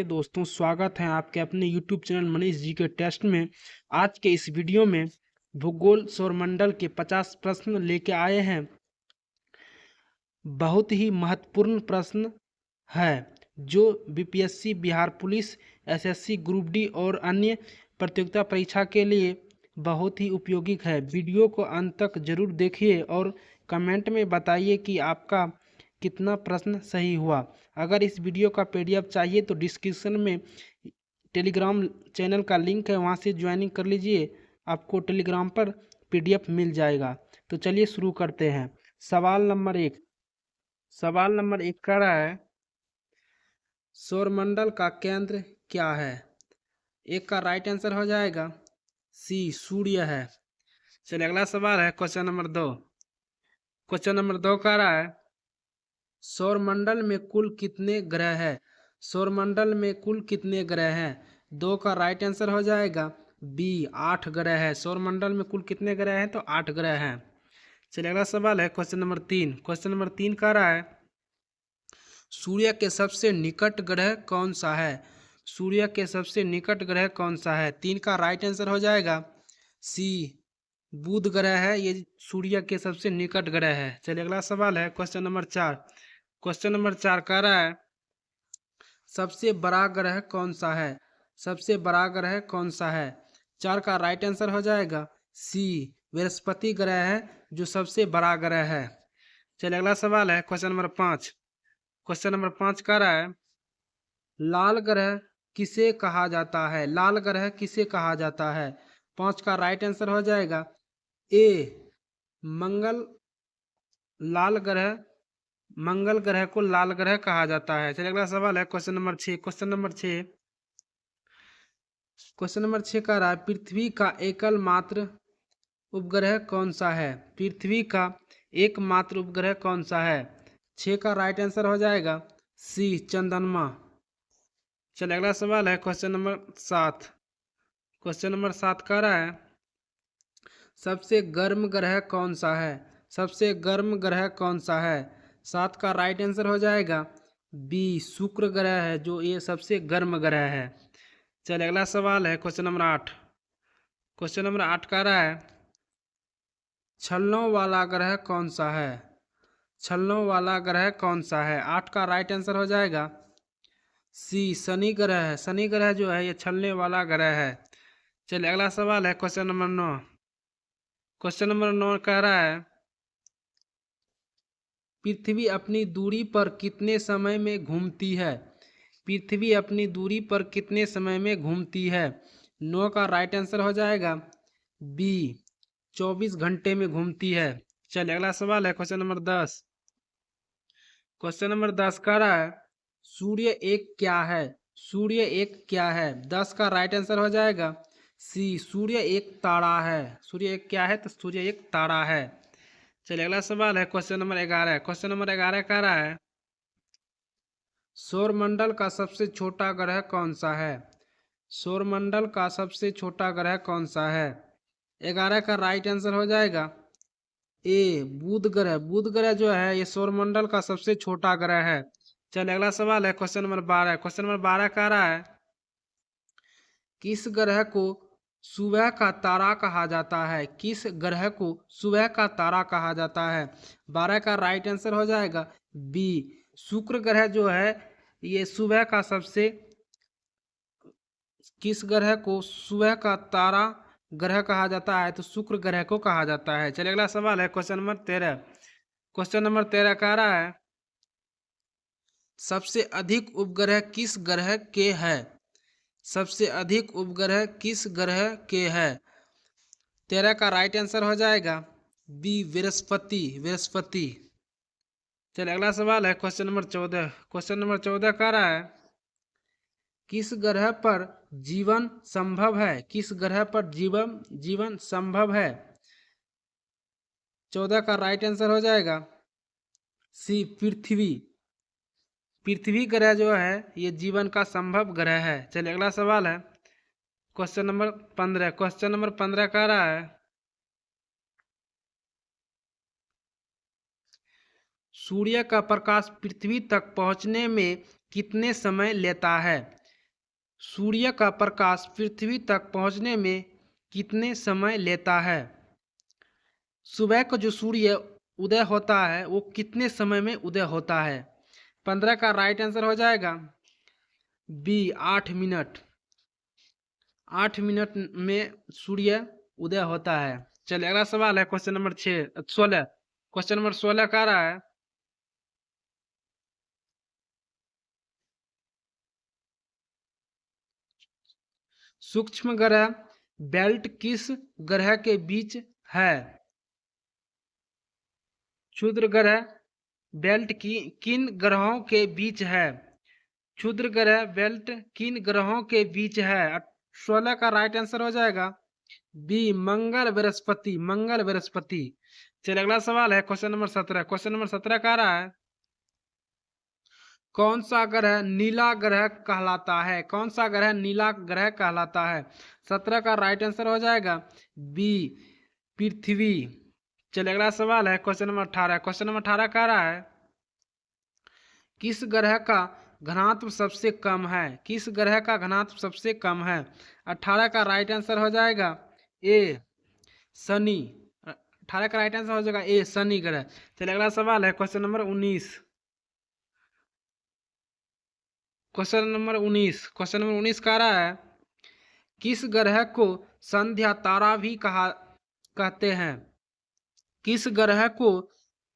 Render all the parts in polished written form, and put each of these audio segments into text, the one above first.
दोस्तों, स्वागत है आपके अपने YouTube चैनल मनीष जी के टेस्ट में। आज के इस वीडियो में भूगोल सौरमंडल के 50 प्रश्न लेके आए हैं। बहुत ही महत्वपूर्ण प्रश्न है जो BPSC, Bihar police, SSC, group D और अन्य प्रतियोगिता परीक्षा के लिए बहुत ही उपयोगी है। वीडियो को अंत तक जरूर देखिए और कमेंट में बताइए कि आपका कितना प्रश्न सही हुआ। अगर इस वीडियो का पीडीएफ चाहिए तो डिस्क्रिप्शन में टेलीग्राम चैनल का लिंक है, वहां से ज्वाइनिंग कर लीजिए, आपको टेलीग्राम पर पीडीएफ मिल जाएगा। तो चलिए शुरू करते हैं। सवाल नंबर एक कह रहा है, सौरमंडल का केंद्र क्या है? एक का राइट आंसर हो जाएगा सी, सूर्य है। चलिए अगला सवाल है क्वेश्चन नंबर दो कह रहा है, सौरमंडल में कुल कितने ग्रह हैं? सौरमंडल में कुल कितने ग्रह हैं? दो का राइट आंसर हो जाएगा बी, 8 ग्रह है। सौरमंडल में कुल कितने ग्रह हैं? तो 8 ग्रह हैं। चलिए अगला सवाल है क्वेश्चन नंबर तीन कह रहा है, सूर्य के सबसे निकट ग्रह कौन सा है? सूर्य के सबसे निकट ग्रह कौन सा है? तीन का राइट आंसर हो जाएगा सी, बुध ग्रह है। ये सूर्य के सबसे निकट ग्रह है। चलिए अगला सवाल है क्वेश्चन नंबर चार कह रहा है, सबसे बड़ा ग्रह कौन सा है? सबसे बड़ा ग्रह कौन सा है? चार का राइट आंसर हो जाएगा सी, बृहस्पति ग्रह है जो सबसे बड़ा ग्रह है। चलिए अगला सवाल है क्वेश्चन नंबर पाँच कह रहा है, लाल ग्रह किसे कहा जाता है? लाल ग्रह किसे कहा जाता है? पाँच का राइट आंसर हो जाएगा ए, मंगल। मंगल ग्रह को लाल ग्रह कहा जाता है। चलिए अगला सवाल है क्वेश्चन नंबर छः कह रहा है, पृथ्वी का एकमात्र उपग्रह कौन सा है? पृथ्वी का एकमात्र उपग्रह कौन सा है? छः का राइट आंसर हो जाएगा सी, चंद्रमा। चलिए अगला सवाल है क्वेश्चन नंबर सात कह रहा है, सबसे गर्म ग्रह कौन सा है? सबसे गर्म ग्रह कौन सा है? सात का राइट आंसर हो जाएगा बी, शुक्र ग्रह है जो ये सबसे गर्म ग्रह है। चलिए अगला सवाल है क्वेश्चन नंबर आठ कह रहा है, छल्लों वाला ग्रह कौन सा है? छल्लों वाला ग्रह कौन सा है? आठ का राइट आंसर हो जाएगा सी, शनि ग्रह है। शनि ग्रह जो है ये छलने वाला ग्रह है। चलिए अगला सवाल है क्वेश्चन नंबर नौ कह रहा है, पृथ्वी अपनी दूरी पर कितने समय में घूमती है? पृथ्वी अपनी दूरी पर कितने समय में घूमती है? नौ का राइट आंसर हो जाएगा बी, 24 घंटे में घूमती है। चलिए अगला सवाल है क्वेश्चन नंबर 10 कह रहा है, सूर्य एक क्या है? सूर्य एक क्या है? 10 का राइट आंसर हो जाएगा सी, सूर्य एक तारा है। सूर्य एक क्या है? तो सूर्य एक तारा है। चलिए अगला सवाल है क्वेश्चन नंबर 11 कह रहा है, सौरमंडल का सबसे छोटा ग्रह कौन सा है? सौरमंडल का सबसे छोटा ग्रह कौन सा है? 11 का राइट आंसर हो जाएगा ए, बुध ग्रह। बुध ग्रह जो है ये सौरमंडल का सबसे छोटा ग्रह है। चलिए अगला सवाल है क्वेश्चन नंबर 12 कह रहा है, किस ग्रह को सुबह का तारा कहा जाता है? किस ग्रह को सुबह का तारा कहा जाता है? 12 का राइट आंसर हो जाएगा बी, शुक्र ग्रह जो है ये सुबह का सबसे, किस ग्रह को सुबह का तारा ग्रह कहा जाता है? तो शुक्र ग्रह को कहा जाता है। चलिए अगला सवाल है क्वेश्चन नंबर 13 कह रहा है, सबसे अधिक उपग्रह किस ग्रह के है? सबसे अधिक उपग्रह किस ग्रह के है? 13 का राइट आंसर हो जाएगा बी, बृहस्पति। चलिए अगला सवाल है क्वेश्चन नंबर 14 कह रहा है, किस ग्रह पर जीवन संभव है? किस ग्रह पर जीवन संभव है? 14 का राइट आंसर हो जाएगा सी, पृथ्वी ग्रह जो है ये जीवन का संभव ग्रह है। चलिए अगला सवाल है क्वेश्चन नंबर 15 कह रहा है, सूर्य का प्रकाश पृथ्वी तक पहुंचने में कितने समय लेता है? सूर्य का प्रकाश पृथ्वी तक पहुंचने में कितने समय लेता है? सुबह को जो सूर्य उदय होता है वो कितने समय में उदय होता है? 15 का राइट आंसर हो जाएगा बी 8 मिनट। 8 मिनट में सूर्य उदय होता है। चलिए अगला सवाल है क्वेश्चन नंबर 16। क्वेश्चन नंबर 16 कह रहा है सूक्ष्म ग्रह बेल्ट किस ग्रह के बीच है? क्षुद्र ग्रह बेल्ट किन ग्रहों के बीच है? क्षुद्र ग्रह बेल्ट किन ग्रहों के बीच है? 16 का राइट आंसर हो जाएगा बी मंगल बृहस्पति। मंगल बृहस्पति। चलिए अगला सवाल है क्वेश्चन नंबर 17। क्वेश्चन नंबर 17 कह रहा है कौन सा ग्रह नीला ग्रह कहलाता है? कौन सा ग्रह नीला ग्रह कहलाता है? 17 का राइट आंसर हो जाएगा बी पृथ्वी। चलिए अगला सवाल है क्वेश्चन नंबर 18। क्वेश्चन नंबर 18 कह रहा है किस ग्रह का घनत्व सबसे कम है? किस ग्रह का घनत्व सबसे कम है? 18 का राइट आंसर हो जाएगा ए शनि। 18 का राइट आंसर हो जाएगा ए शनि ग्रह। चलिए अगला सवाल है question number 19। Question number 19। Question number 19 कह रहा है किस ग्रह को संध्या तारा भी कहते हैं? किस ग्रह को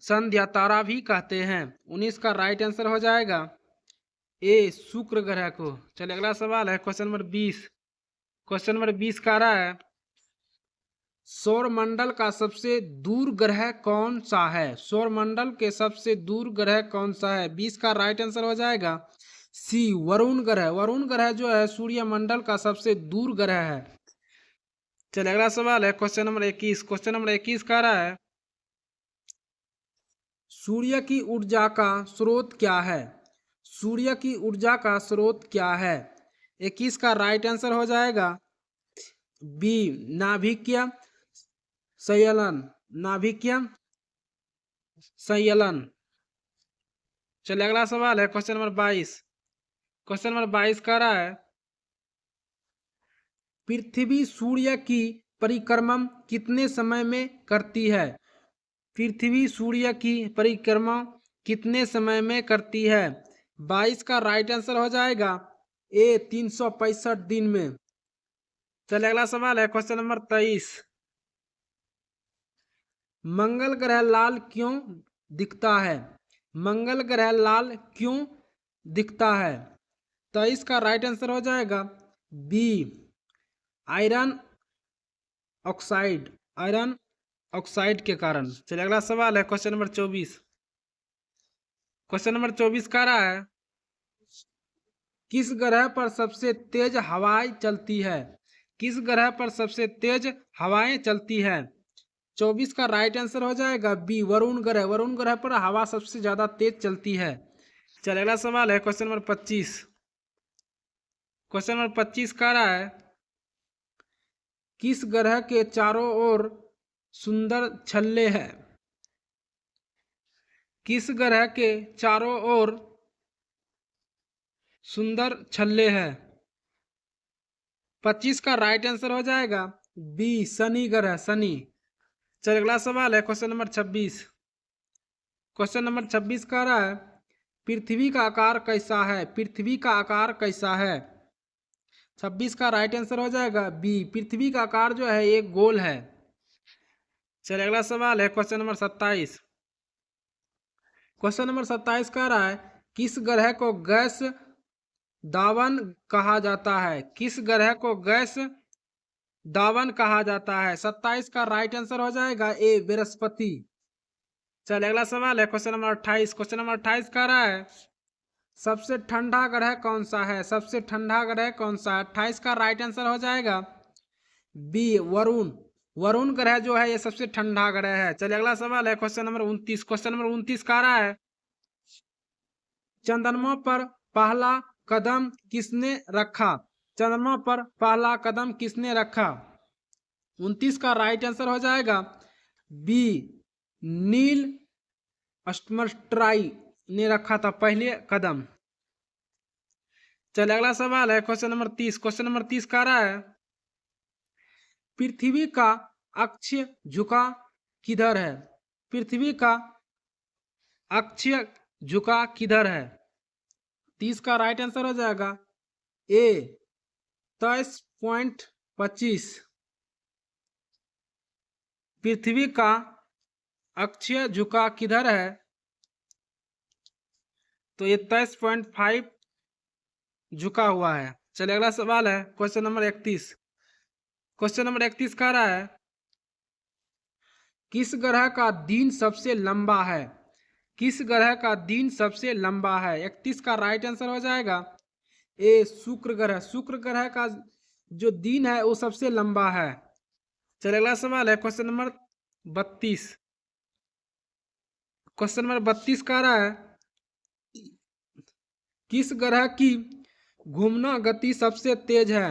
संध्या तारा भी कहते हैं? 19 का राइट आंसर हो जाएगा ए शुक्र ग्रह को। चलिए अगला सवाल है क्वेश्चन नंबर 20। क्वेश्चन नंबर 20 कह रहा है सौरमंडल का सबसे दूर ग्रह कौन सा है? सौरमंडल के सबसे दूर ग्रह कौन सा है? 20 का राइट आंसर हो जाएगा सी वरुण ग्रह। वरुण ग्रह जो है सूर्यमंडल का सबसे दूर ग्रह है। चलिए अगला सवाल है क्वेश्चन नंबर 21। क्वेश्चन नंबर 21 कह रहा है सूर्य की ऊर्जा का स्रोत क्या है? सूर्य की ऊर्जा का स्रोत क्या है? 21 का राइट आंसर हो जाएगा बी नाभिकीय संयलन। नाभिकीय संयलन। चलिए अगला सवाल है क्वेश्चन नंबर 22। क्वेश्चन नंबर 22 कह रहा है पृथ्वी सूर्य की परिक्रमा कितने समय में करती है? पृथ्वी सूर्य की परिक्रमा कितने समय में करती है? 22 का राइट आंसर हो जाएगा ए 365 दिन में। चलिए अगला सवाल है क्वेश्चन नंबर 23। मंगल ग्रह लाल क्यों दिखता है? मंगल ग्रह लाल क्यों दिखता है? 23 का राइट आंसर हो जाएगा b iron oxide. Iron oxide के कारण। चलिए अगला सवाल है क्वेश्चन नंबर 24। क्वेश्चन नंबर 24 कह रहा है किस ग्रह पर सबसे तेज हवाएं चलती है? किस ग्रह पर सबसे तेज हवाएं चलती है? 24 का राइट आंसर हो जाएगा बी वरुण ग्रह। वरुण ग्रह पर हवा सबसे ज्यादा तेज चलती है। चलिए अगला सवाल है क्वेश्चन नंबर 25। क्वेश्चन नंबर 25 कह रहा है किस ग्रह के चारों ओर सुंदर छल्ले हैं? किस ग्रह के चारों ओर सुंदर छल्ले हैं? 25 का राइट आंसर हो जाएगा बी शनि ग्रह। शनि। चलिए अगला सवाल है क्वेश्चन नंबर 26। क्वेश्चन नंबर 26 कह रहा है पृथ्वी का आकार कैसा है? पृथ्वी का आकार कैसा है? 26 का राइट आंसर हो जाएगा बी पृथ्वी का आकार जो है एक गोल है। चलिए अगला सवाल है क्वेश्चन नंबर 27। क्वेश्चन नंबर 27 कह रहा है किस ग्रह को गैस दावन कहा जाता है? किस ग्रह को गैस दावन कहा जाता है? 27 का राइट आंसर हो जाएगा ए बृहस्पति। चलिए अगला सवाल है क्वेश्चन नंबर 28। क्वेश्चन नंबर 28 कह रहा है सबसे ठंडा ग्रह कौन सा है? सबसे ठंडा ग्रह कौन सा है? 28 का राइट आंसर हो जाएगा बी वरुण। वरुण ग्रह जो है ये सबसे ठंडा ग्रह है। चलिए अगला सवाल है क्वेश्चन नंबर 29। क्वेश्चन नंबर 29 कह रहा है चंद्रमा पर पहला कदम किसने रखा? चंद्रमा पर पहला कदम किसने रखा? 29 का राइट आंसर हो जाएगा बी नील आर्मस्ट्रांग ने रखा था पहले कदम। चलिए अगला सवाल है क्वेश्चन नंबर 30। क्वेश्चन नंबर 30 कह रहा है पृथ्वी का अक्ष झुका किधर है? पृथ्वी का अक्ष झुका किधर है? 30 का राइट आंसर हो जाएगा ए 23.25। पृथ्वी का अक्ष झुका किधर है? तो ये 23.5 झुका हुआ है। चलिए अगला सवाल है क्वेश्चन नंबर 31। क्वेश्चन नंबर 31 कह रहा है किस ग्रह का दिन सबसे लंबा है? किस ग्रह का दिन सबसे लंबा है? 31 का राइट आंसर हो जाएगा ए शुक्र ग्रह। शुक्र ग्रह का जो दिन है वो सबसे लंबा है। चलिए अगला सवाल है क्वेश्चन नंबर 32। क्वेश्चन नंबर 32 कह रहा है किस ग्रह की घूमना गति सबसे तेज है?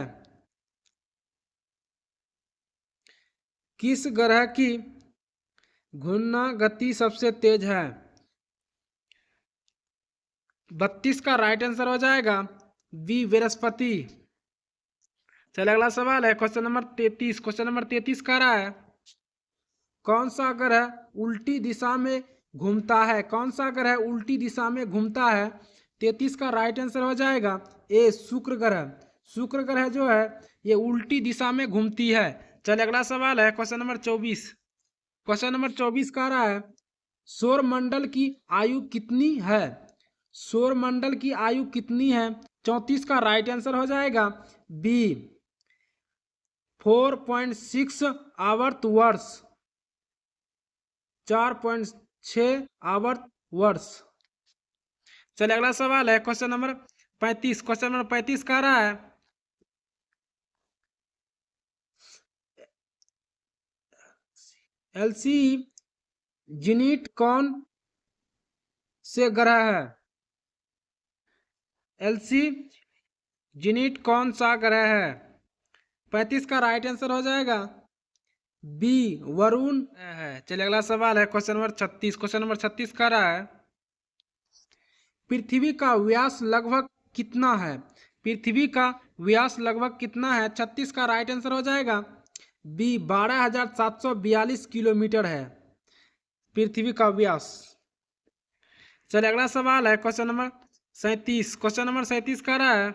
किस ग्रह की घूमना गति सबसे तेज है? 32 का राइट आंसर हो जाएगा बी बृहस्पति। चलिए अगला सवाल है क्वेश्चन नंबर 33। क्वेश्चन नंबर 33 कह रहा है कौन सा ग्रह उल्टी दिशा में घूमता है? कौन सा ग्रह उल्टी दिशा में घूमता है? 33 का राइट आंसर हो जाएगा ए शुक्र ग्रह। शुक्र ग्रह जो है ये उल्टी दिशा में घूमती है। चलिए अगला सवाल है क्वेश्चन नंबर 24। क्वेश्चन नंबर 24 कह रहा है सौर मंडल की आयु कितनी है? सौर मंडल की आयु कितनी है? 34 का राइट आंसर हो जाएगा बी 4.6 आवर्त वर्ष। 4.6 आवर्त वर्ष। चलिए अगला सवाल है क्वेश्चन नंबर 35। क्वेश्चन नंबर 35 कह रहा है एलसी जिनिट कौन से ग्रह है? एलसी जिनिट कौन सा ग्रह है? 35 का राइट आंसर हो जाएगा बी वरुण है। चलिए अगला सवाल है क्वेश्चन नंबर 36। क्वेश्चन नंबर 36 कह रहा है पृथ्वी का व्यास लगभग कितना है? पृथ्वी का व्यास लगभग कितना है? 36 का राइट आंसर हो जाएगा बी 12,742 किलोमीटर है पृथ्वी का व्यास। चलिए अगला सवाल है क्वेश्चन नंबर 37। क्वेश्चन नंबर 37 कह रहा है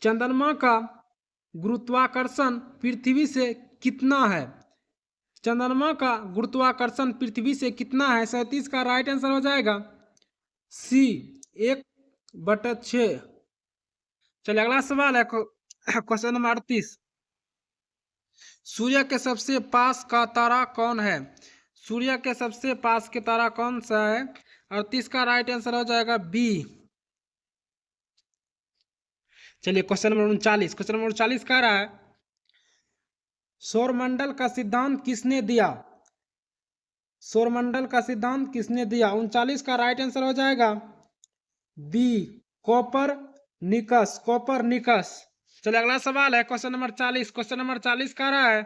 चंद्रमा का गुरुत्वाकर्षण पृथ्वी से कितना है? चंद्रमा का गुरुत्वाकर्षण पृथ्वी से कितना है? 37 का राइट आंसर हो जाएगा सी 1/6। चलिए अगला सवाल है क्वेश्चन नंबर 38। सूर्य के सबसे पास का तारा कौन है? सूर्य के सबसे पास के तारा कौन सा है? 38 का राइट आंसर हो जाएगा बी। चलिए क्वेश्चन नंबर 39। क्वेश्चन नंबर 39 कह रहा है सौरमंडल का सिद्धांत किसने दिया? सौरमंडल का सिद्धांत किसने दिया? 39 का राइट आंसर हो जाएगा बी कोपरनिकस। कोपरनिकस। चलिए अगला सवाल है क्वेश्चन नंबर 40। क्वेश्चन नंबर 40 कह रहा है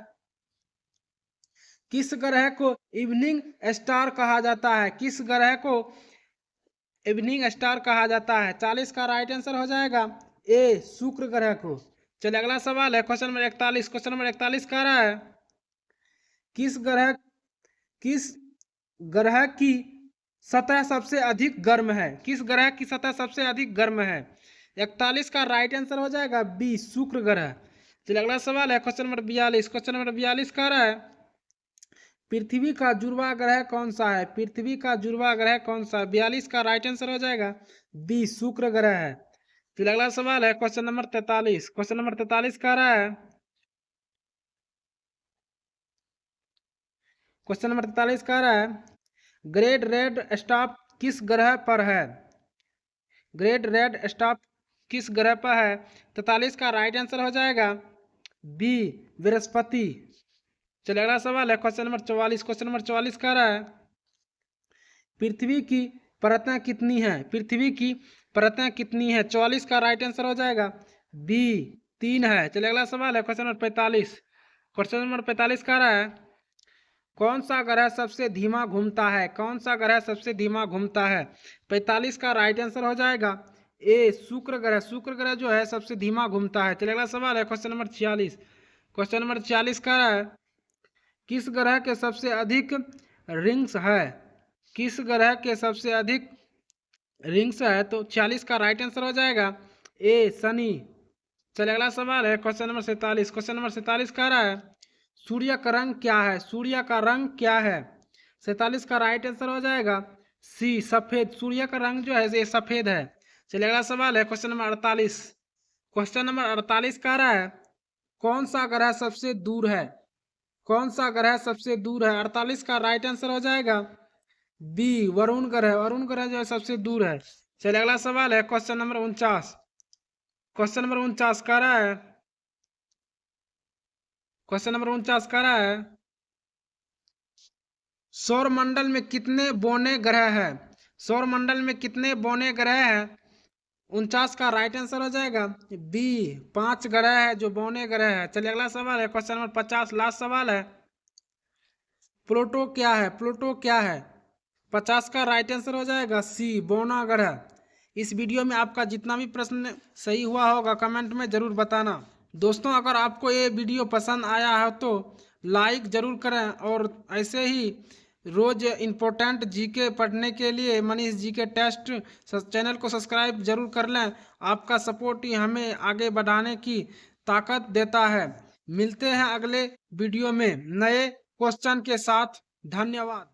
किस ग्रह को इवनिंग स्टार कहा जाता है? किस ग्रह को इवनिंग स्टार कहा जाता है? 40 का राइट आंसर हो जाएगा ए शुक्र ग्रह को। चलिए अगला सवाल है क्वेश्चन नंबर 41। क्वेश्चन नंबर 41 कह रहा है किस ग्रह की सतह सबसे अधिक गर्म है? किस ग्रह की सतह सबसे अधिक गर्म है? 41 का राइट आंसर हो जाएगा बी शुक्र ग्रह। चलिए अगला सवाल है क्वेश्चन नंबर 42। क्वेश्चन नंबर 42 कह रहा है पृथ्वी का जुड़वा ग्रह कौन सा है? पृथ्वी का जुड़वा ग्रह कौन सा है? 42 का राइट आंसर हो जाएगा बी शुक्र ग्रह है। फिर अगला सवाल है क्वेश्चन नंबर 43। क्वेश्चन नंबर 43 कह रहा है क्वेश्चन नंबर 43 कह रहा है ग्रेट रेड स्टाफ किस ग्रह पर है? ग्रेट रेड स्टाफ किस ग्रह पर है? 43 का राइट आंसर हो जाएगा बी बृहस्पति। चलिए अगला सवाल है क्वेश्चन नंबर 44। क्वेश्चन नंबर 44 कह रहा है पृथ्वी की परतें कितनी है? पृथ्वी की परतें कितनी है? 44 का राइट आंसर हो जाएगा बी 3 है। चलिए अगला सवाल है क्वेश्चन नंबर 45। क्वेश्चन नंबर 45 कह रहा है कौन सा ग्रह सबसे धीमा घूमता है? कौन सा ग्रह सबसे धीमा घूमता है? 45 का राइट आंसर हो जाएगा ए शुक्र ग्रह। शुक्र ग्रह जो है सबसे धीमा घूमता है। चलिए अगला सवाल है क्वेश्चन नंबर 46। क्वेश्चन नंबर 46 का है किस ग्रह के सबसे अधिक रिंग्स है? किस ग्रह के सबसे अधिक रिंग्स है? तो 46 का राइट आंसर हो जाएगा ए शनि। चलिए अगला सवाल है क्वेश्चन नंबर 47। क्वेश्चन नंबर 47 कह रहा है सूर्य का रंग क्या है? सूर्य का रंग क्या है? 47 का राइट आंसर हो जाएगा सी सफेद। सूर्य का रंग जो है ये सफेद है। चलिए अगला सवाल है क्वेश्चन नंबर 48। क्वेश्चन नंबर 48 कह रहा है कौन सा ग्रह सबसे दूर है? कौन सा ग्रह सबसे दूर है? 48 का राइट आंसर हो जाएगा बी वरुण ग्रह। वरुण ग्रह जो है सबसे दूर है। चलिए अगला सवाल है क्वेश्चन नंबर 49। क्वेश्चन नंबर 49 कह रहा है क्वेश्चन नंबर 49 कह रहा है सौर मंडल में कितने बौने ग्रह है? सौर मंडल में कितने बौने ग्रह है? 49 का राइट आंसर हो जाएगा बी 5 ग्रह है जो बौने ग्रह है। चलिए अगला सवाल है क्वेश्चन नंबर 50 लास्ट सवाल है प्लूटो क्या है? प्लूटो क्या है? 50 का राइट आंसर हो जाएगा सी बौना ग्रह। इस वीडियो में आपका जितना भी प्रश्न सही हुआ होगा कमेंट में जरूर बताना। दोस्तों अगर आपको ये वीडियो पसंद आया है तो लाइक ज़रूर करें और ऐसे ही रोज़ इम्पोर्टेंट जीके पढ़ने के लिए मनीष जी के टेस्ट चैनल को सब्सक्राइब जरूर कर लें। आपका सपोर्ट ही हमें आगे बढ़ाने की ताकत देता है। मिलते हैं अगले वीडियो में नए क्वेश्चन के साथ। धन्यवाद।